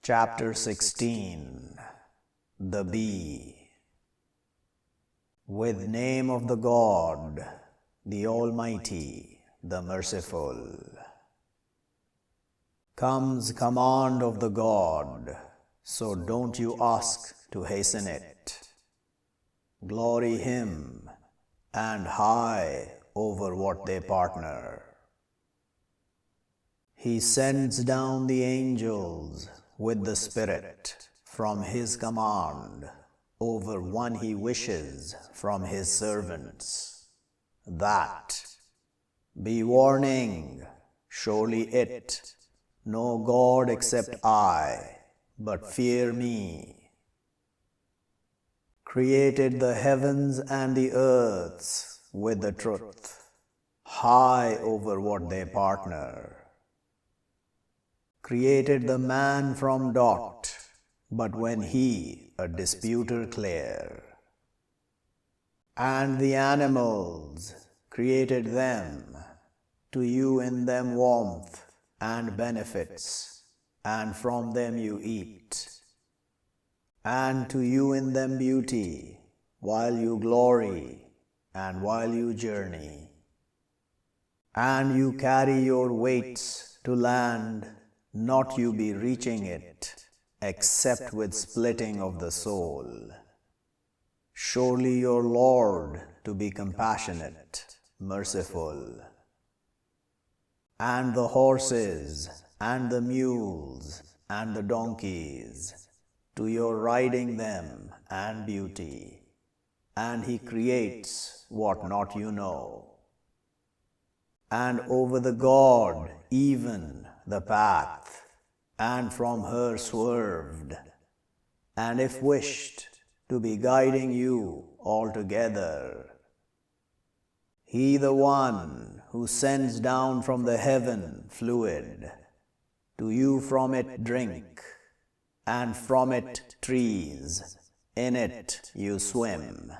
Chapter 16 The Bee. With name of the God, the Almighty, the Merciful. Comes command of the God, so don't you ask to hasten it. Glory Him, and high over what they partner. He sends down the angels with the Spirit from His command over one He wishes from His servants, that, be warning, surely it, no God except I, but fear me. Created the heavens and the earths with the truth, high over what they partner. Created the man from dot, but when he a disputer clear. And the animals, created them, to you in them warmth and benefits, and from them you eat. And to you in them beauty, while you glory, and while you journey. And you carry your weights to land, not you be reaching it, except with splitting of the soul. Surely your Lord to be compassionate, merciful. And the horses, and the mules, and the donkeys, to your riding them and beauty. And He creates what not you know. And over the God even the path, and from her swerved, and if wished, to be guiding you altogether. He the one who sends down from the heaven fluid, to you from it drink, and from it trees, in it you swim.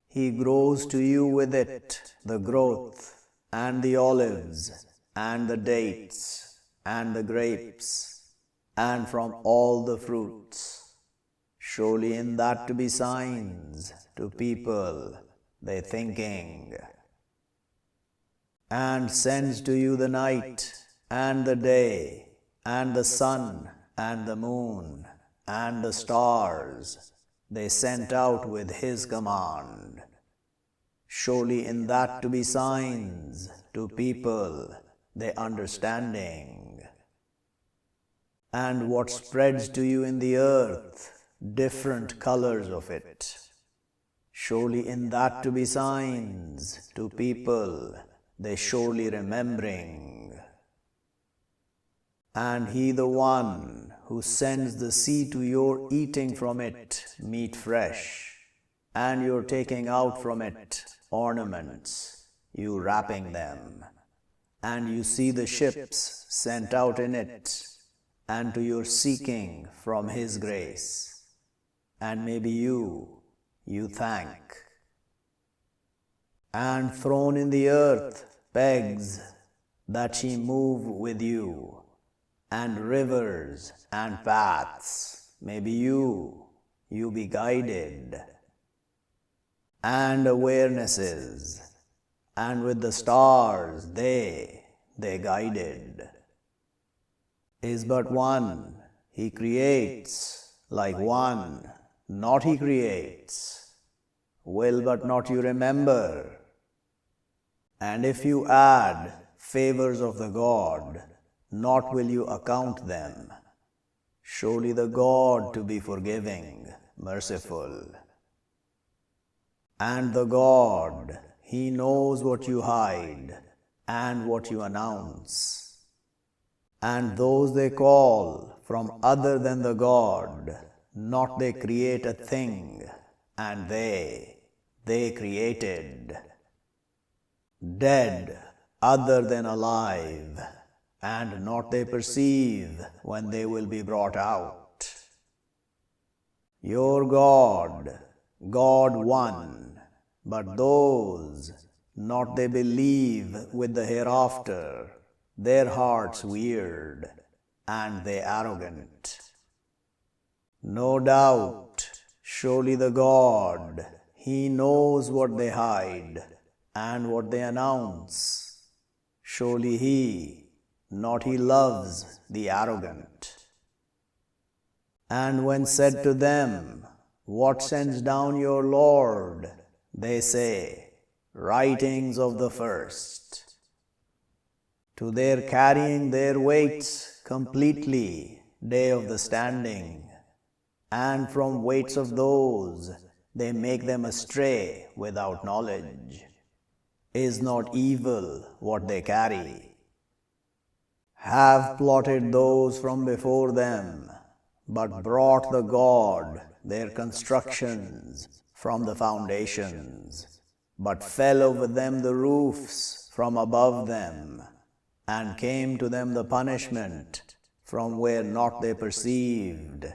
He grows to you with it the growth, and the olives, and the dates, and the grapes, and from all the fruits. Surely in that to be signs to people, they thinking. And sends to you the night, and the day, and the sun, and the moon, and the stars, they sent out with His command. Surely in that to be signs to people, they understanding. And what spreads to you in the earth, different colors of it. Surely in that to be signs to people, they surely remembering. And He the one who sends the sea to your eating from it meat fresh, and your taking out from it ornaments, you wrapping them. And you see the ships sent out in it, and to your seeking from His grace. And maybe you thank. And thrown in the earth pegs, that she move with you, and rivers and paths, maybe you be guided. And awarenesses, and with the stars they guided. Is but one, He creates, like one, not He creates. Will but not you remember. And if you add favors of the God, not will you account them. Surely the God to be forgiving, merciful. And the God, He knows what you hide, and what you announce. And those they call from other than the God, not they create a thing, and they created. Dead other than alive, and not they perceive when they will be brought out. Your God, God one, but those, not they believe with the hereafter, their hearts weird, and the arrogant. No doubt, surely the God, He knows what they hide and what they announce. Surely He, not He loves the arrogant. And when said to them, "What sends down your Lord?" they say, "Writings of the first." To their carrying their weights completely, day of the standing, and from weights of those they make them astray without knowledge. Is not evil what they carry? Have plotted those from before them, but brought the God their constructions from the foundations, but fell over them the roofs from above them, and came to them the punishment from where not they perceived.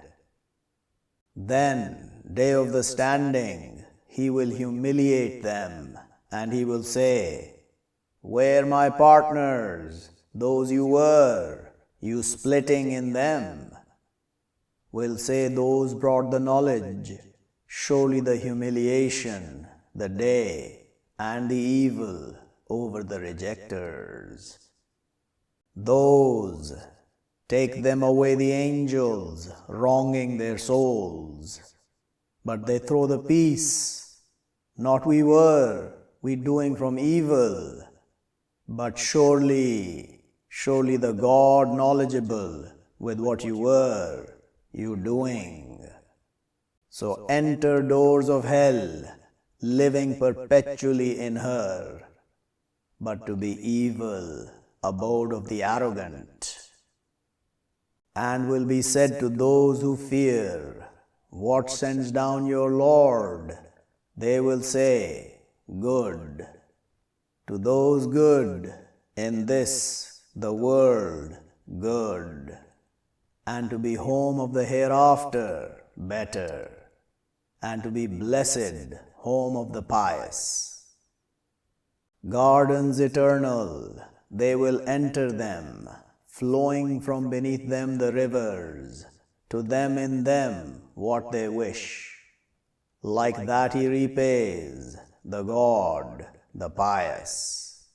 Then, day of the standing, He will humiliate them, and He will say, "Where my partners, those you were, you splitting in them?" Will say those brought the knowledge, "Surely the humiliation, the day, and the evil over the rejectors." Those, take them away the angels, wronging their souls. But they throw the peace, "Not we were, we doing from evil." But surely, surely the God knowledgeable with what you were, you doing. So enter doors of hell, living perpetually in her, but to be evil, abode of the arrogant. And will be said to those who fear, "What sends down your Lord?" They will say, "Good." To those good, in this, the world, good, and to be home of the hereafter, better, and to be blessed, home of the pious. Gardens eternal, they will enter them, flowing from beneath them the rivers, to them in them what they wish. Like that He repays, the God, the pious.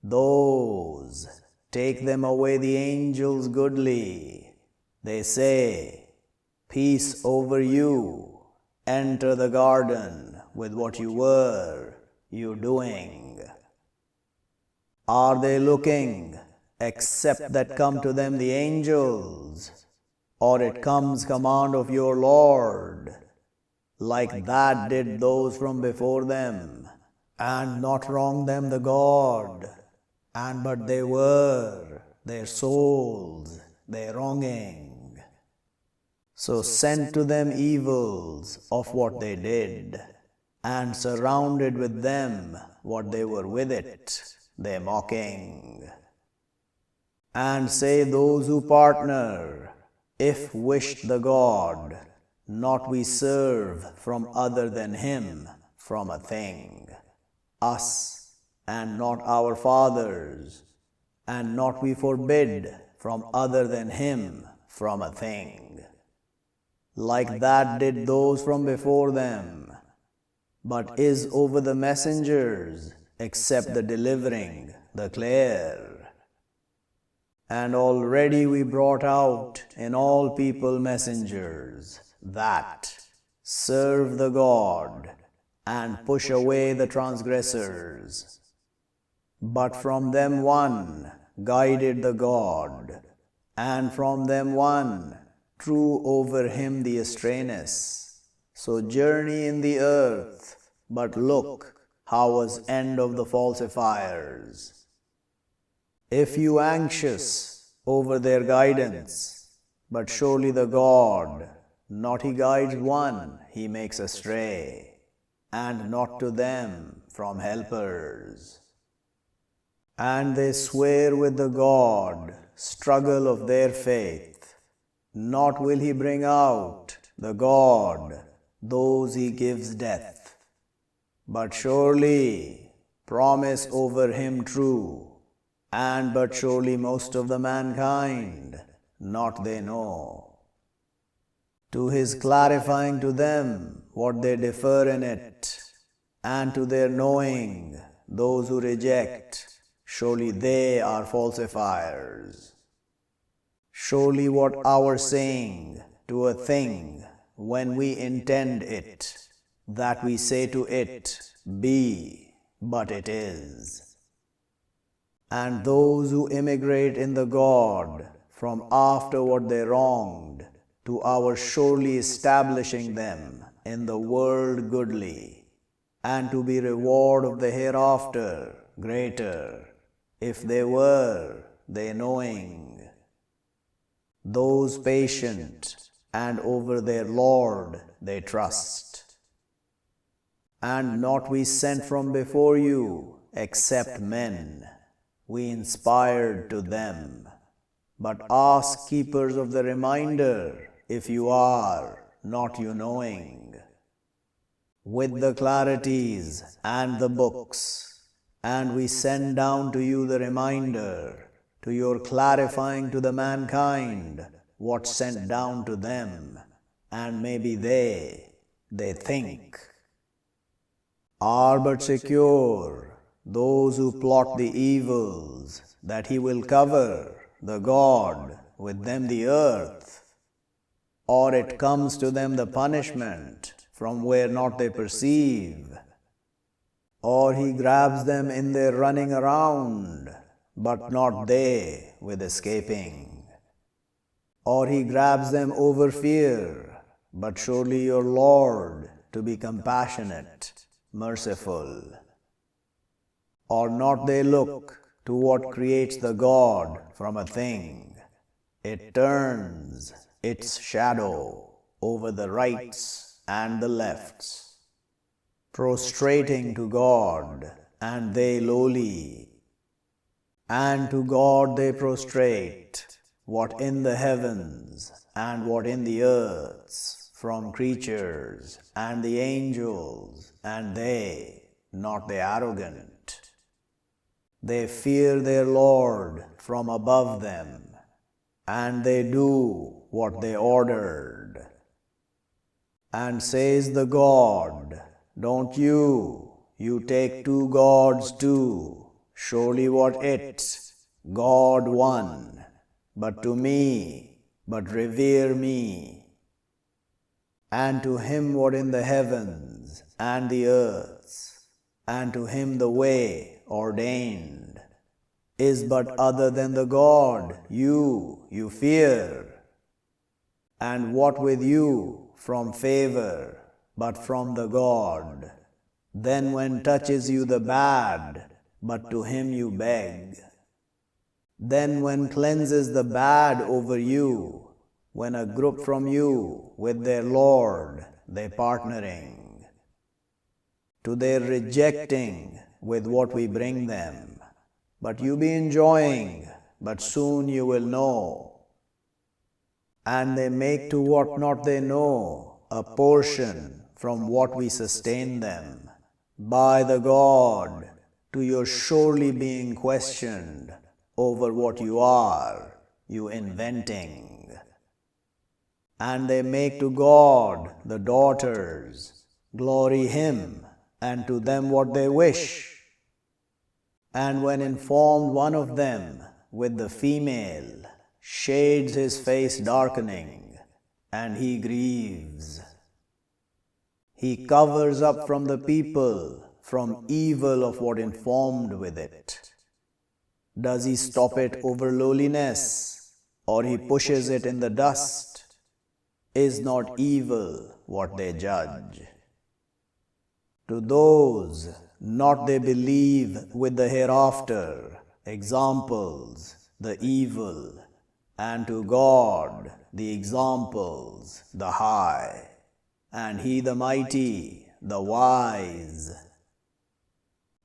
Those, take them away the angels goodly. They say, "Peace over you, enter the garden with what you were, you doing." Are they looking, except that come to them the angels? Or it comes command of your Lord? Like that did those from before them, and not wrong them the God, and but they were, their souls, their wronging. So sent to them evils of what they did, and surrounded with them what they were with it, they mocking. And say those who partner, "If wished the God, not we serve from other than Him from a thing, us, and not our fathers, and not we forbid from other than Him from a thing." Like that did those from before them. But is over the messengers, except the delivering, the clear. And already we brought out in all people messengers, that serve the God, and push away the transgressors. But from them one guided the God, and from them one drew over him the astrayness. So journey in the earth, but look how was end of the falsifiers. If you anxious over their guidance, but surely the God, not He guides one, He makes astray, and not to them from helpers. And they swear with the God, struggle of their faith, not will He bring out, the God, those He gives death. But surely, promise over Him true, and but surely most of the mankind, not they know. To his clarifying to them what they differ in it, and to their knowing those who reject, surely they are falsifiers. Surely what our saying to a thing when we intend it, that we say to it, be, but it is. And those who immigrate in the God from after what they wronged, to our surely establishing them in the world goodly, and to be reward of the hereafter greater, if they were they knowing. Those patient, and over their Lord they trust. And not we sent from before you, except men, we inspired to them. But ask keepers of the reminder, if you are not you knowing. With the clarities and the books, and we send down to you the reminder, to your clarifying to the mankind what sent down to them, and maybe they think, are but secure those who plot the evils, that he will cover, the God, with them the earth, or it comes to them the punishment from where not they perceive, or he grabs them in their running around, but not they with escaping, or he grabs them over fear, but surely your Lord to be compassionate, merciful. Or not they look to what creates the God from a thing, it turns its shadow over the rights and the lefts, prostrating to God, and they lowly, and to God they prostrate, what in the heavens and what in the earths, from creatures and the angels, and they, not the arrogant. They fear their Lord from above them, and they do what they ordered. And says the God, don't you take two gods too, surely what it, God one, but to me, but revere me. And to him what in the heavens and the earths, and to him the way ordained, is but other than the God you fear. And what with you from favor, but from the God, then when touches you the bad, but to him you beg. Then when cleanses the bad over you, when a group from you with their Lord they partnering, to their rejecting with what we bring them, but you be enjoying, but soon you will know. And they make to what not they know a portion from what we sustain them, by the God, to your surely being questioned over what you are, you inventing. And they make to God the daughters, glory him, and to them what they wish. And when informed one of them with the female, shades his face darkening, and he grieves. He covers up from the people from evil of what informed with it. Does he stop it over lowliness, or he pushes it in the dust? Is not evil what they judge? To those not they believe with the hereafter, examples, the evil, and to God the examples, the high, and he the mighty, the wise.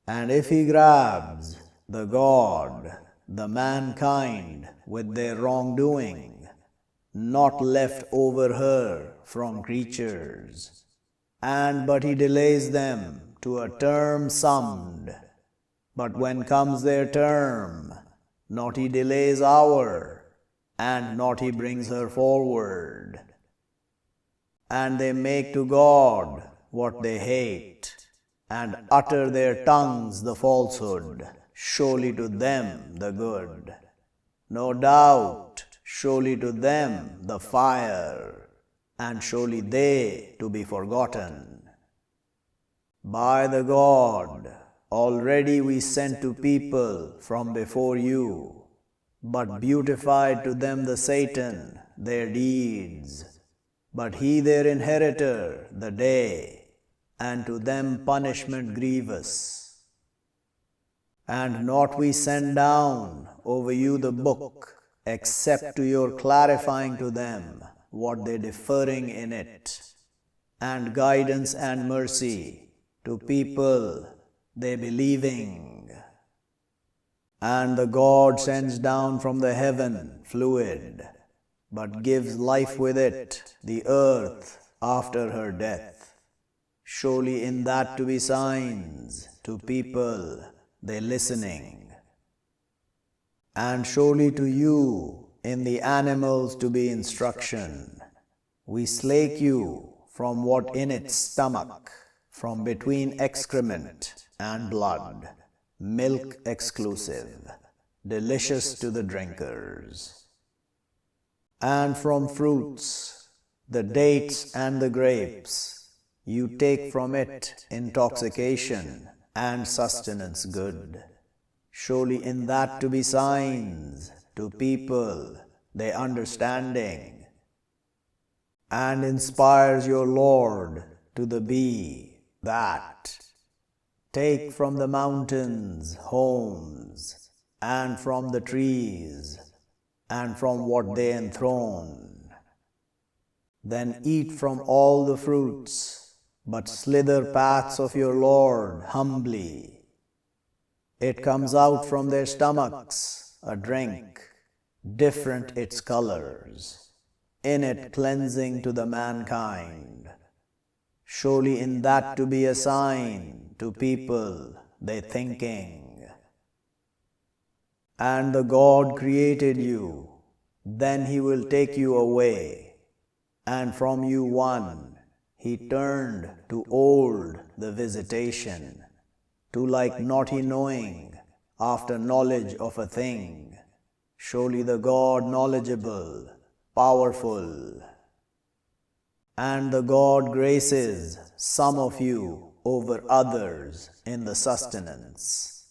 And if he grabs the God, the mankind with their wrongdoing, not left over her from creatures, and but he delays them to a term summed, but when comes their term, not he delays hour, and not he brings her forward. And they make to God what they hate, and utter their tongues the falsehood, surely to them the good. No doubt, surely to them the fire, and surely they to be forgotten. By the God, already we sent to people from before you, but beautified to them the Satan their deeds. But he their inheritor the day, and to them punishment grievous. And not we send down over you the book, except to your clarifying to them what they differing in it, and guidance and mercy to people they believing. And the God sends down from the heaven fluid, but gives life with it, the earth after her death. Surely in that to be signs to people they listening. And surely to you in the animals to be instruction. We slake you from what in its stomach, from between excrement and blood, milk exclusive, delicious to the drinkers. And from fruits, the dates and the grapes, you take from it intoxication and sustenance good. Surely in that to be signs to people they understanding. And inspires your Lord to the bee that take from the mountains homes, and from the trees, and from what they enthrone. Then eat from all the fruits, but slither paths of your Lord humbly. It comes out from their stomachs, a drink, different its colors, in it cleansing to the mankind. Surely in that to be a sign to people they thinking. And the God created you, then he will take you away, and from you one he turned to old the visitation, to like not he knowing after knowledge of a thing. Surely the God knowledgeable, powerful. And the God graces some of you over others in the sustenance,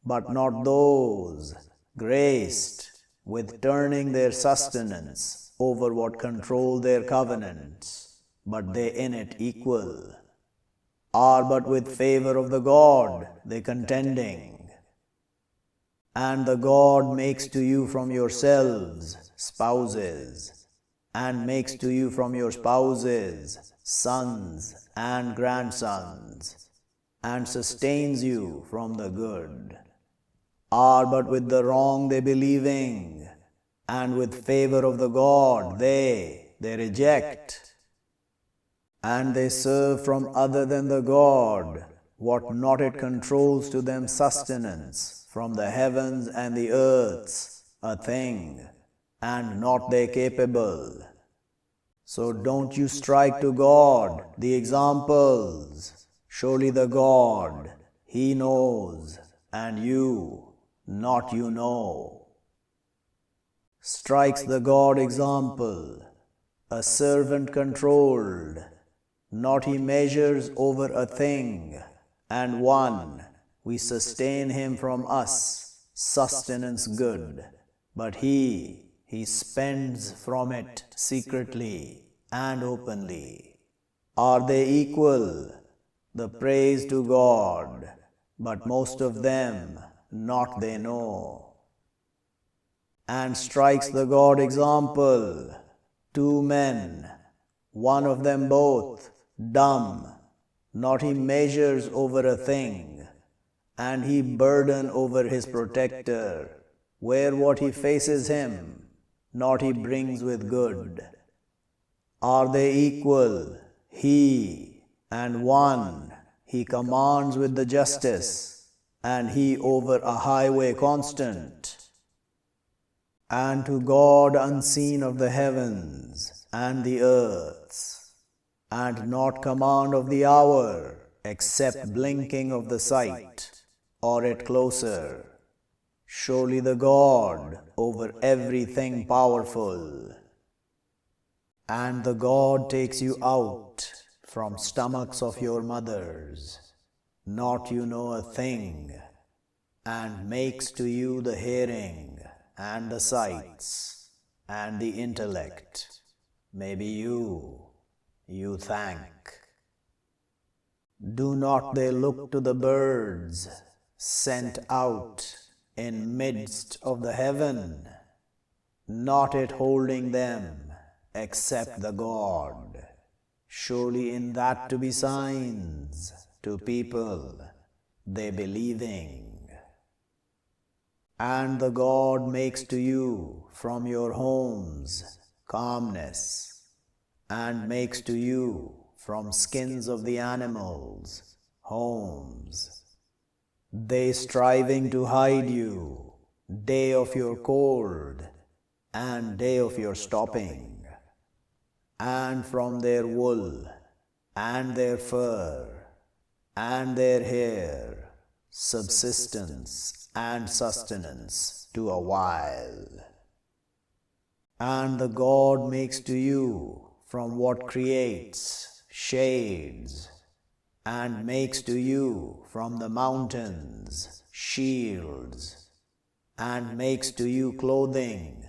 but not those graced with turning their sustenance over what control their covenants, but they in it equal, are but with favor of the God they contending. And the God makes to you from yourselves spouses, and makes to you from your spouses sons and grandsons, and sustains you from the good, are but with the wrong they believing, and with favor of the God they reject. And they serve from other than the God what not it controls to them sustenance from the heavens and the earths, a thing, and not they capable. So don't you strike to God the examples. Surely the God, he knows, and you, not you know. Strikes the God example, a servant controlled, not he measures over a thing, and one, we sustain him from us, sustenance good, but he spends from it secretly and openly. Are they equal? The praise to God, but most of them not they know. And strikes the God example, two men, one of them both dumb, not he measures over a thing, and he burden over his protector, where what he faces him, not he brings with good. Are they equal? He, and one, he commands with the justice, and he over a highway constant, and to God unseen of the heavens and the earths, and not command of the hour, except blinking of the sight, or it closer. Surely the God over everything powerful. And the God takes you out from stomachs of your mothers, not you know a thing, and makes to you the hearing and the sights and the intellect. Maybe you thank. Do not they look to the birds sent out in midst of the heaven, not it holding them, except the God? Surely in that to be signs to people, they believing. And the God makes to you from your homes calmness, and makes to you from skins of the animals homes. They striving to hide you, day of your cold and day of your stopping, and from their wool and their fur and their hair, subsistence and sustenance to a while. And the God makes to you from what creates shades, and makes to you from the mountains shields, and makes to you clothing.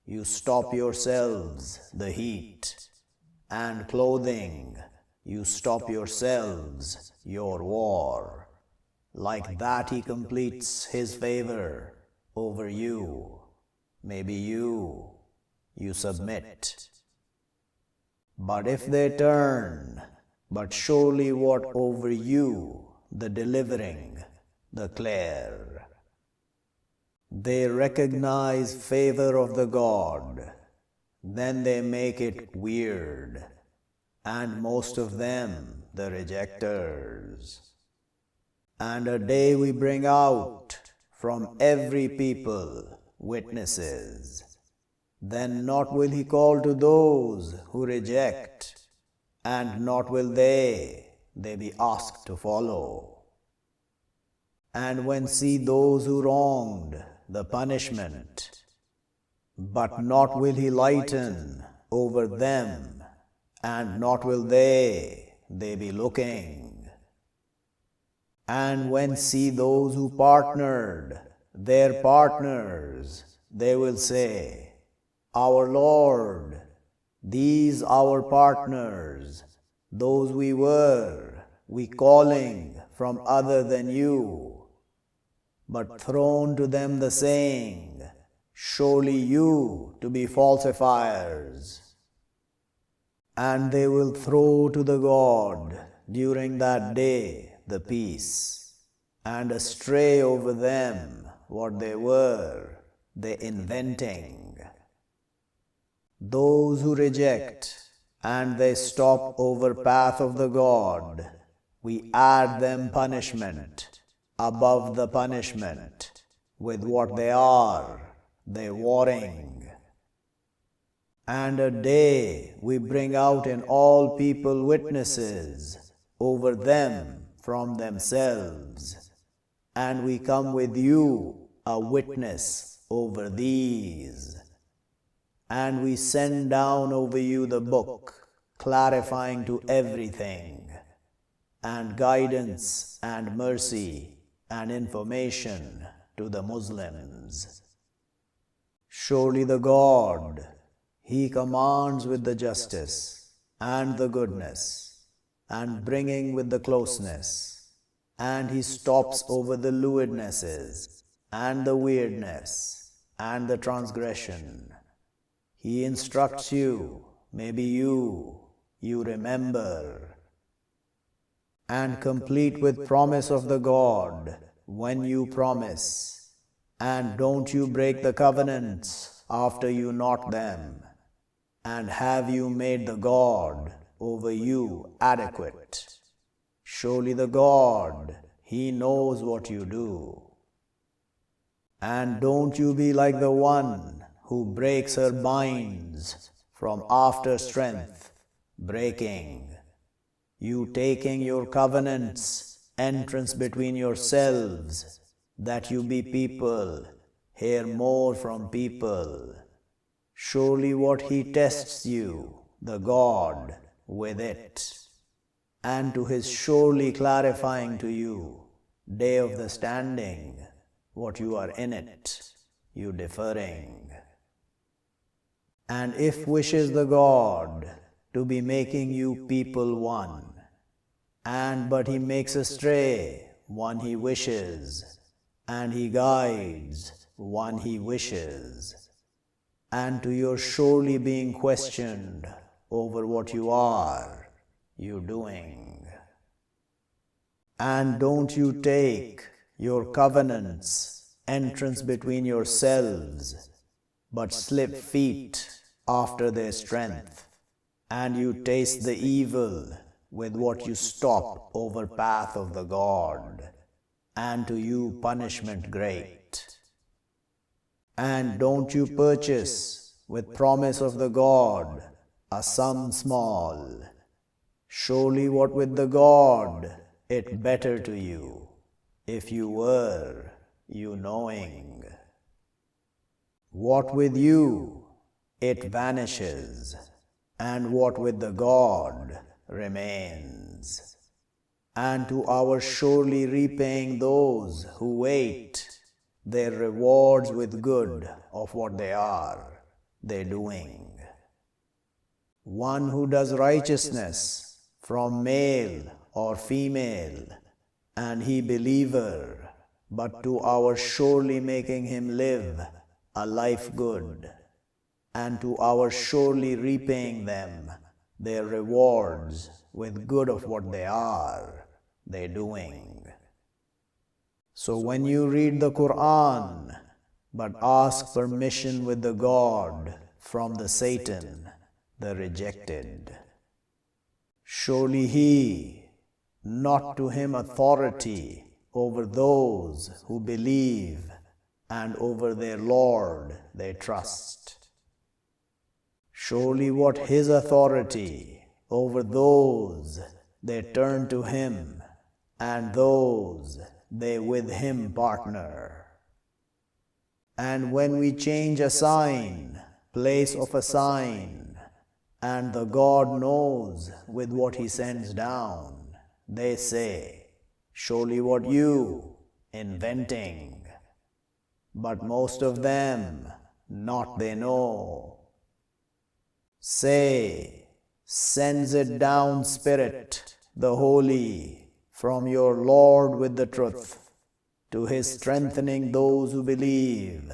You stop yourselves the heat, and clothing, you stop yourselves your war. Like that he completes his favor over you. Maybe you submit. But if they turn, but surely what over you, the delivering, the clear. They recognize favor of the God, then they make it weird, and most of them the rejectors. And a day we bring out from every people witnesses, then not will he call to those who reject, and not will they be asked to follow. And when see those who wronged the punishment, but not will he lighten over them, and not will they be looking. And when see those who partnered their partners, they will say, Our Lord, these our partners, those we calling from other than you. But thrown to them the saying, Surely you to be falsifiers. And they will throw to the God during that day the peace, and astray over them what they inventing. Those who reject, and they stop over path of the God, we add them punishment above the punishment, with what they warring. And a day we bring out in all people witnesses over them from themselves, and we come with you a witness over these. And we send down over you the book, clarifying to everything, and guidance and mercy and information to the Muslims. Surely the God, he commands with the justice and the goodness, and bringing with the closeness, and he stops over the lewdnesses and the weirdness and the transgression. He instructs you, maybe you remember, and complete with promise of the God when you promise, and don't you break the covenants after you knot them, and have you made the God over you adequate. Surely the God, he knows what you do. And don't you be like the one who breaks her binds from after strength breaking, you taking your covenants, entrance between yourselves, that you be people, hear more from people. Surely what he tests you, the God, with it, and to his surely clarifying to you, day of the standing, what you are in it, you differing. And if wishes the God to be making you people one, and but he makes astray one he wishes, and he guides one he wishes, and to your surely being questioned over what you doing. And don't you take your covenants, entrance between yourselves, but slip feet after their strength, and you taste the evil with what you stop over path of the God, and to you punishment great. And don't you purchase with promise of the God a sum small, surely what with the God it better to you, if you were you knowing. What with you it vanishes, and what with the God remains. And to our surely repaying those who wait their rewards with good of what they doing. One who does righteousness from male or female, and he believer, but to our surely making him live a life good, and to our surely repaying them their rewards with good of what they doing. So when you read the Quran, but ask permission with the God from the Satan, the rejected. Surely he, not to him authority over those who believe, and over their Lord they trust. Surely what his authority over those they turn to him, and those they with him partner. And when we change a sign, place of a sign, and the God knows with what he sends down, they say, surely what you inventing. But most of them not they know. Say, sends it down Spirit, the Holy, from your Lord with the truth, to his strengthening those who believe,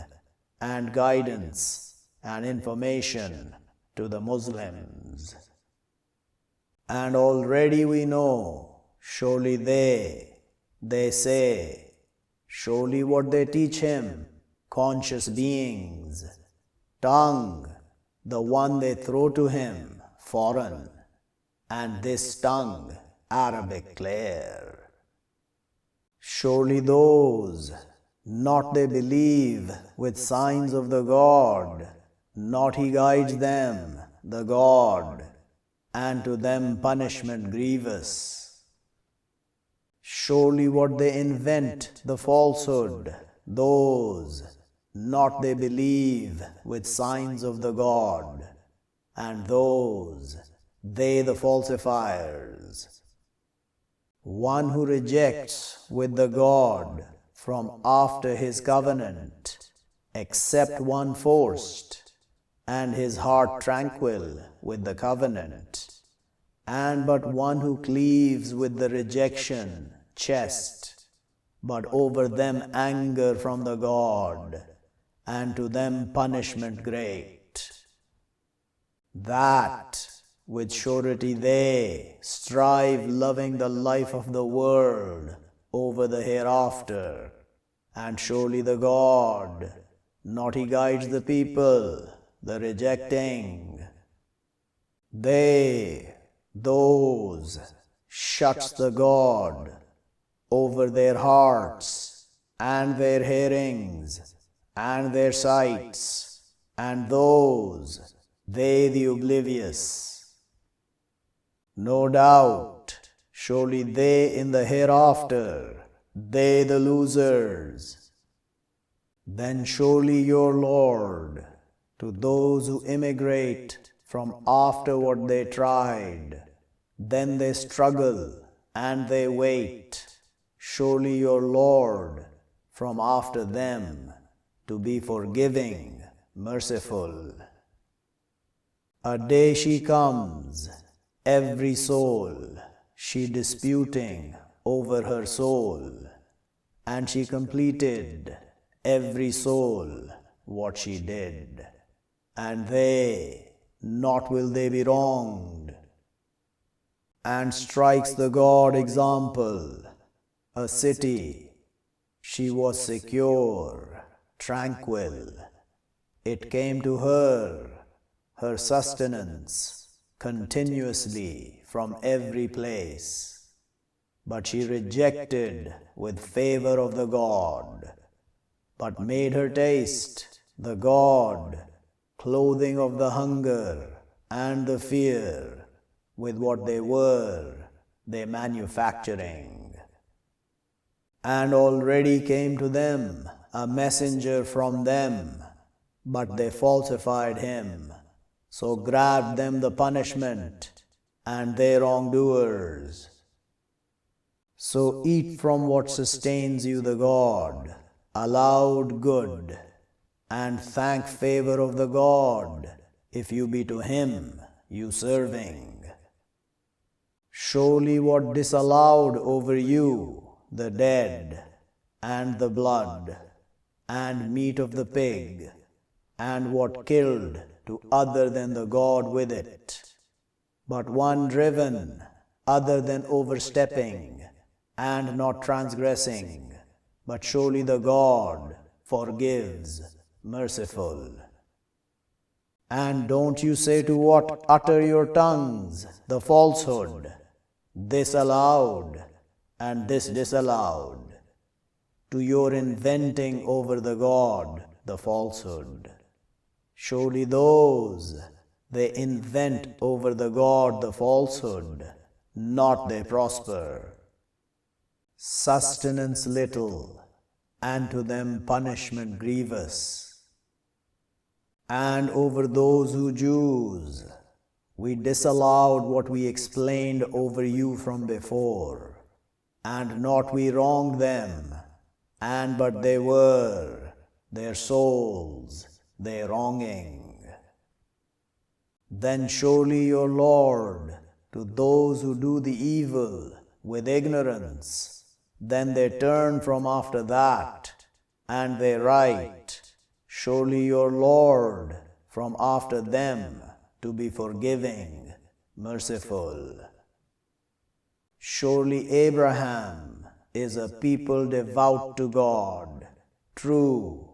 and guidance and information to the Muslims. And already we know, surely they say, surely what they teach him, conscious beings, tongue, the one they throw to him, foreign, and this tongue, Arabic clear. Surely those, not they believe with signs of the God, not he guides them, the God, and to them punishment grievous. Surely what they invent, the falsehood, those, not they believe with signs of the God, and those, they the falsifiers. One who rejects with the God from after his covenant, except one forced, and his heart tranquil with the covenant, and but one who cleaves with the rejection chest, but over them anger from the God, and to them punishment great. That with surety they strive loving the life of the world over the hereafter, and surely the God, not he guides the people, the rejecting. Those, shuts the God over their hearts, and their hearings, and their sights, and those, they the oblivious. No doubt, surely they in the hereafter, they the losers. Then surely your Lord, to those who immigrate from after what they tried, then they struggle and they wait, surely your Lord, from after them, to be forgiving, merciful. A day she comes, every soul, she disputing over her soul, and she completed, every soul, what she did, and they, not will they be wronged. And strikes the God example, a city, she was secure, tranquil, it came to her sustenance, continuously from every place. But she rejected with favor of the God, but made her taste the God, clothing of the hunger and the fear, with what they were, they manufacturing. And already came to them a messenger from them, but they falsified him, so grabbed them the punishment, and they wrongdoers. So eat from what sustains you the God, allowed good, and thank favor of the God, if you be to him you serving. Surely what disallowed over you, the dead, and the blood, and meat of the pig, and what killed to other than the God with it, but one driven, other than overstepping, and not transgressing, but surely the God forgives, merciful. And don't you say to what utter your tongues the falsehood, this allowed, and this disallowed, to your inventing over the God the falsehood. Surely those, they invent over the God the falsehood, not they prosper. Sustenance little, and to them punishment grievous. And over those who Jews, we disallowed what we explained over you from before, and not we wronged them, and but they were, their souls, their wronging. Then surely your Lord, to those who do the evil with ignorance, then they turn from after that, and they right, surely your Lord, from after them, to be forgiving, merciful. Surely Abraham is a people devout to God, true,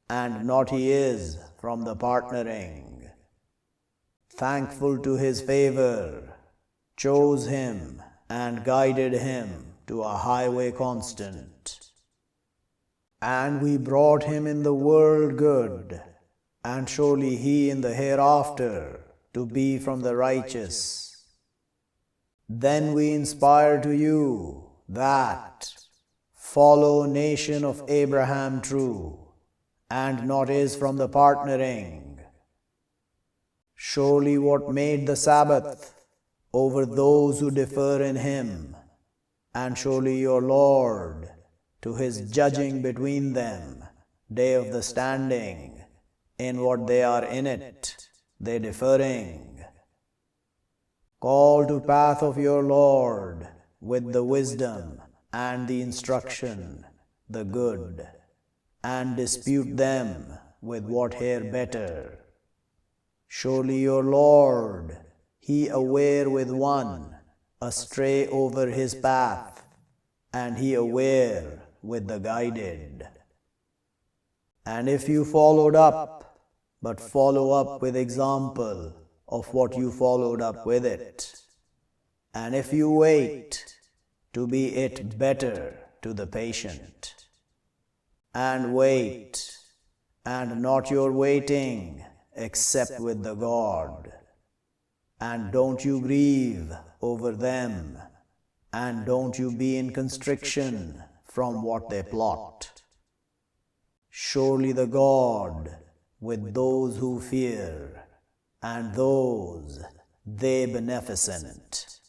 and not he is from the partnering. Thankful to his favor, chose him and guided him to a highway constant. And we brought him in the world good, and surely he in the hereafter to be from the righteous. Then we inspire to you that, follow nation of Abraham true, and not is from the partnering. Surely what made the Sabbath over those who differ in him, and surely your Lord, to his judging between them, day of the standing, in what they are in it, they differing. Call to path of your Lord, with the wisdom and the instruction, the good, and dispute them with what here better. Surely your Lord, he aware with one, astray over his path, and he aware with the guided. And if you followed up, but follow up with example of what you followed up with it, and if you wait, to be it better to the patient, and wait, and not your waiting, except with the God. And don't you grieve over them, and don't you be in constriction from what they plot. Surely the God with those who fear, and those they beneficent.